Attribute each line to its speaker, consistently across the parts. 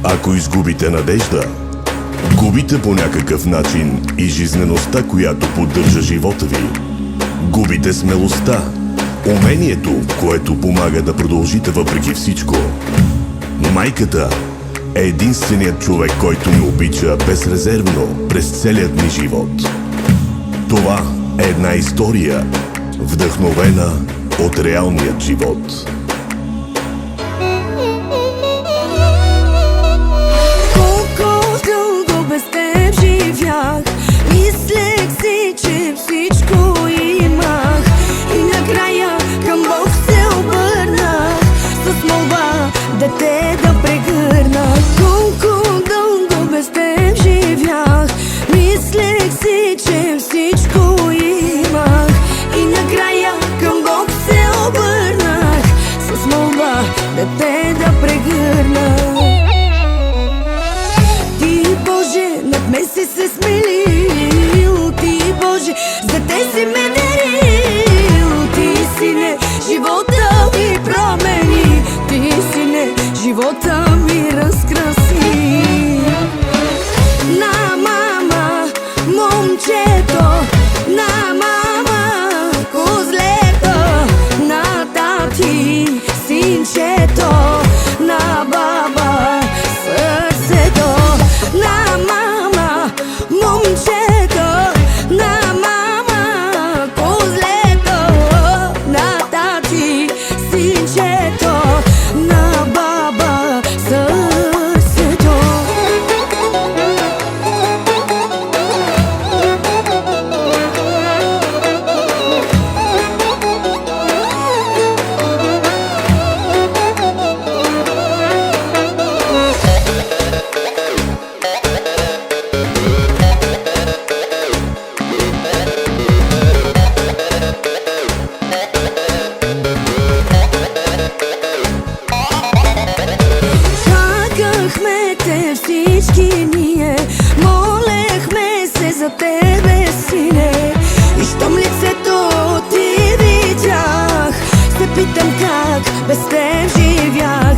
Speaker 1: Ако изгубите надежда, губите по някакъв начин и жизнеността, която поддържа живота ви. Губите смелостта, умението, което помага да продължите въпреки всичко. Майката е единственият човек, който ни обича безрезервно през целият ни живот. Това е една история, вдъхновена от реалният живот.
Speaker 2: Колко дълго без теб живях, мислех си, че всичко имах, и накрая към Бог се обърнах с молба дете да прегърна. Колко дълго без теб живях, мислех си, че всичко имах, и накрая към Бог се обърнах с молба дете да прегърна. Ти, Боже, над мен си се смилил, Ти, Боже, за те си ме дарил. Ти, Сине, живота ми промени, Ти, Сине, живота ми разкраси. На мама, момчето, на мама, козлето, на тати, синчето, на баба, сърцето. На мама, момчето, на мама, козлето, на тати, синчето, на баба, сърцето. Чакахме те всички ние, молехме се за тебе, Сине, и щом лицето ти видях, се питам как без теб живях.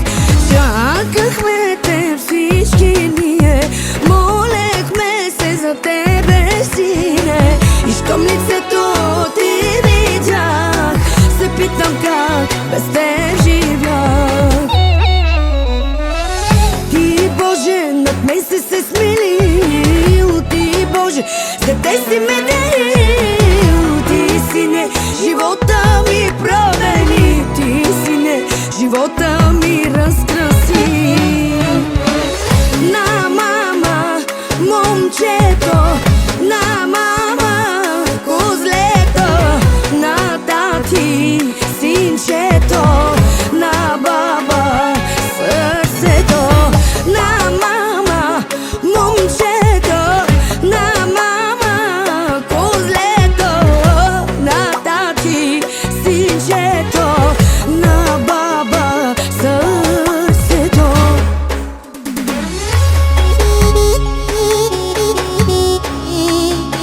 Speaker 2: Чакахме те всички ние, молехме се за тебе, Сине, и щом лицето ти видях, се питам как без теб живях. Ти, Боже, над мен си се смилил, Ти, Боже, за те си ме дарил. Ти, Сине, живота ми промени, Ти, Сине, живота ми разкраси.